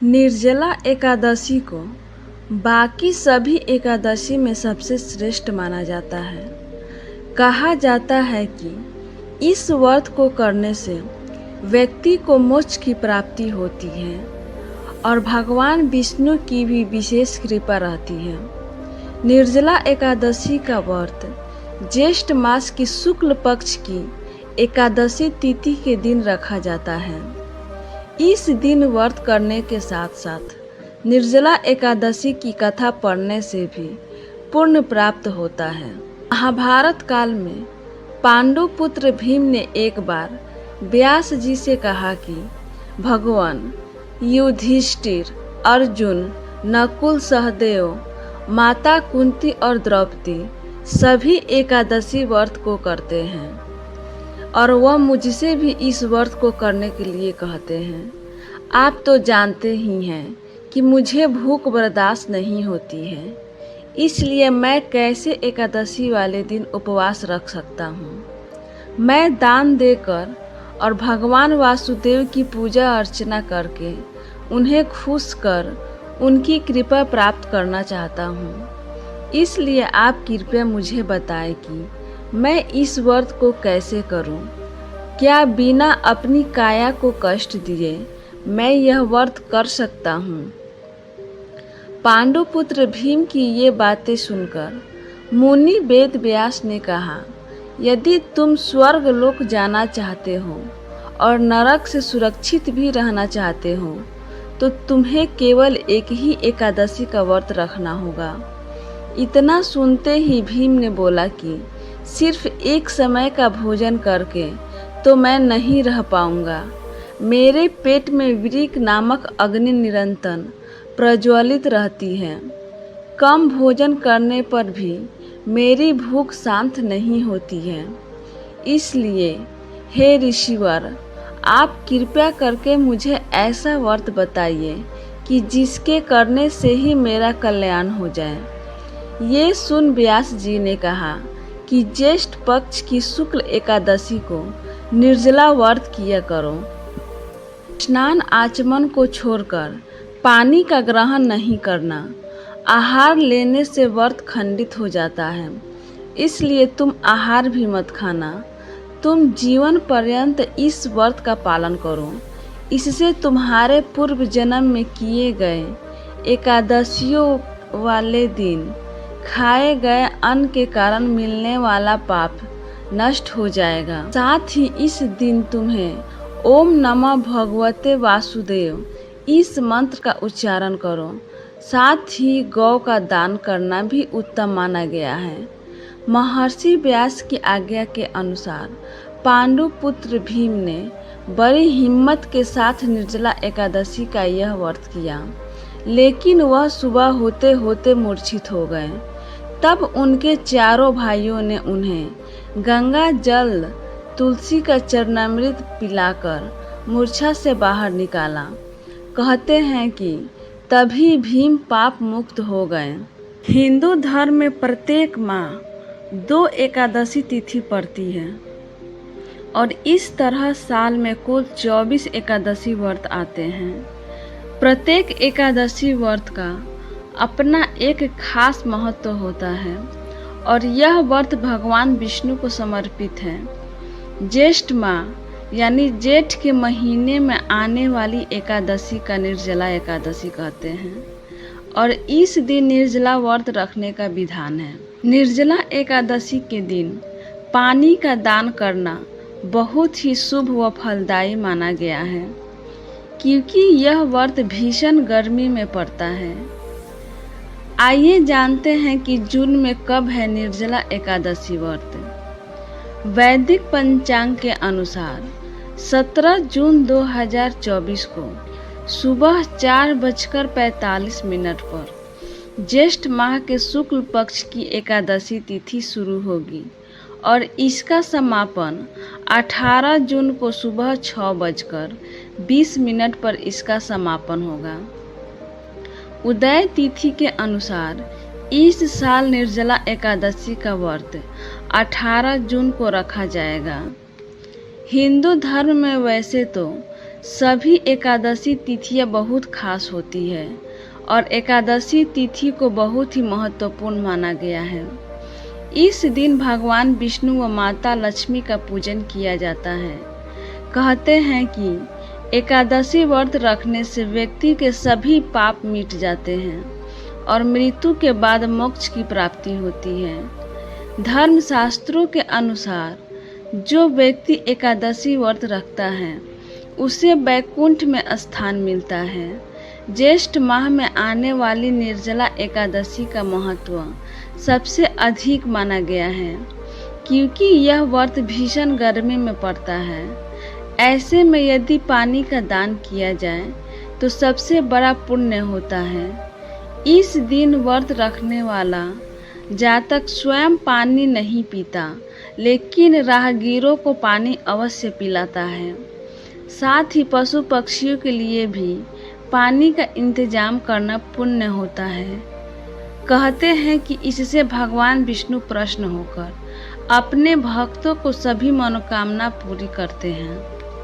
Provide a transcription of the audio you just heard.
निर्जला एकादशी को बाकी सभी एकादशी में सबसे श्रेष्ठ माना जाता है। कहा जाता है कि इस व्रत को करने से व्यक्ति को मोक्ष की प्राप्ति होती है और भगवान विष्णु की भी विशेष कृपा रहती है। निर्जला एकादशी का व्रत ज्येष्ठ मास की शुक्ल पक्ष की एकादशी तिथि के दिन रखा जाता है। इस दिन व्रत करने के साथ साथ निर्जला एकादशी की कथा पढ़ने से भी पुण्य प्राप्त होता है। महाभारत काल में पांडु पुत्र भीम ने एक बार व्यास जी से कहा कि भगवान, युधिष्ठिर, अर्जुन, नकुल, सहदेव, माता कुंती और द्रौपदी सभी एकादशी व्रत को करते हैं और वह मुझसे भी इस व्रत को करने के लिए कहते हैं। आप तो जानते ही हैं कि मुझे भूख बर्दाश्त नहीं होती है, इसलिए मैं कैसे एकादशी वाले दिन उपवास रख सकता हूँ। मैं दान देकर और भगवान वासुदेव की पूजा अर्चना करके उन्हें खुश कर उनकी कृपा प्राप्त करना चाहता हूँ। इसलिए आप कृपया मुझे बताएं कि मैं इस व्रत को कैसे करूं। क्या बिना अपनी काया को कष्ट दिए मैं यह व्रत कर सकता हूं? पांडुपुत्र भीम की ये बातें सुनकर मुनि वेद व्यास ने कहा, यदि तुम स्वर्ग लोक जाना चाहते हो और नरक से सुरक्षित भी रहना चाहते हो तो तुम्हें केवल एक ही एकादशी का व्रत रखना होगा। इतना सुनते ही भीम ने बोला कि सिर्फ एक समय का भोजन करके तो मैं नहीं रह पाऊंगा। मेरे पेट में वृक नामक अग्नि निरंतर प्रज्वलित रहती है। कम भोजन करने पर भी मेरी भूख शांत नहीं होती है। इसलिए हे ऋषिवर, आप कृपया करके मुझे ऐसा व्रत बताइए कि जिसके करने से ही मेरा कल्याण हो जाए। ये सुन व्यास जी ने कहा कि ज्येष्ठ पक्ष की शुक्ल एकादशी को निर्जला व्रत किया करो। स्नान आचमन को छोड़कर पानी का ग्रहण नहीं करना। आहार लेने से व्रत खंडित हो जाता है, इसलिए तुम आहार भी मत खाना। तुम जीवन पर्यंत इस व्रत का पालन करो। इससे तुम्हारे पूर्व जन्म में किए गए एकादशियों वाले दिन खाए गए अन्न के कारण मिलने वाला पाप नष्ट हो जाएगा। साथ ही इस दिन तुम्हें ओम नमः भगवते वासुदेव इस मंत्र का उच्चारण करो। साथ ही गौ का दान करना भी उत्तम माना गया है। महर्षि व्यास की आज्ञा के अनुसार पांडुपुत्र भीम ने बड़ी हिम्मत के साथ निर्जला एकादशी का यह व्रत किया, लेकिन वह सुबह होते होते मूर्छित हो गए। तब उनके चारों भाइयों ने उन्हें गंगा जल तुलसी का चरणामृत पिलाकर मूर्छा से बाहर निकाला। कहते हैं कि तभी भीम पाप मुक्त हो गए। हिंदू धर्म में प्रत्येक माह 2 एकादशी तिथि पड़ती है और इस तरह साल में कुल 24 एकादशी व्रत आते हैं। प्रत्येक एकादशी व्रत का अपना एक खास महत्व होता है और यह व्रत भगवान विष्णु को समर्पित है। ज्येष्ठ माह यानी जेठ के महीने में आने वाली एकादशी का निर्जला एकादशी कहते हैं और इस दिन निर्जला व्रत रखने का विधान है। निर्जला एकादशी के दिन पानी का दान करना बहुत ही शुभ व फलदायी माना गया है, क्योंकि यह व्रत भीषण गर्मी में पड़ता है। आइए जानते हैं कि जून में कब है निर्जला एकादशी व्रत। वैदिक पंचांग के अनुसार 17 जून 2024 को सुबह 4:45 पर ज्येष्ठ माह के शुक्ल पक्ष की एकादशी तिथि शुरू होगी और इसका समापन 18 जून को सुबह 6:20 पर इसका समापन होगा। उदय तिथि के अनुसार इस साल निर्जला एकादशी का व्रत 18 जून को रखा जाएगा। हिंदू धर्म में वैसे तो सभी एकादशी तिथियां बहुत खास होती है और एकादशी तिथि को बहुत ही महत्वपूर्ण माना गया है। इस दिन भगवान विष्णु व माता लक्ष्मी का पूजन किया जाता है। कहते हैं कि एकादशी व्रत रखने से व्यक्ति के सभी पाप मिट जाते हैं और मृत्यु के बाद मोक्ष की प्राप्ति होती है। धर्मशास्त्रों के अनुसार जो व्यक्ति एकादशी व्रत रखता है उसे वैकुंठ में स्थान मिलता है। ज्येष्ठ माह में आने वाली निर्जला एकादशी का महत्व सबसे अधिक माना गया है, क्योंकि यह व्रत भीषण गर्मी में पड़ता है। ऐसे में यदि पानी का दान किया जाए तो सबसे बड़ा पुण्य होता है। इस दिन व्रत रखने वाला जातक स्वयं पानी नहीं पीता, लेकिन राहगीरों को पानी अवश्य पिलाता है। साथ ही पशु पक्षियों के लिए भी पानी का इंतजाम करना पुण्य होता है। कहते हैं कि इससे भगवान विष्णु प्रसन्न होकर अपने भक्तों को सभी मनोकामना पूरी करते हैं।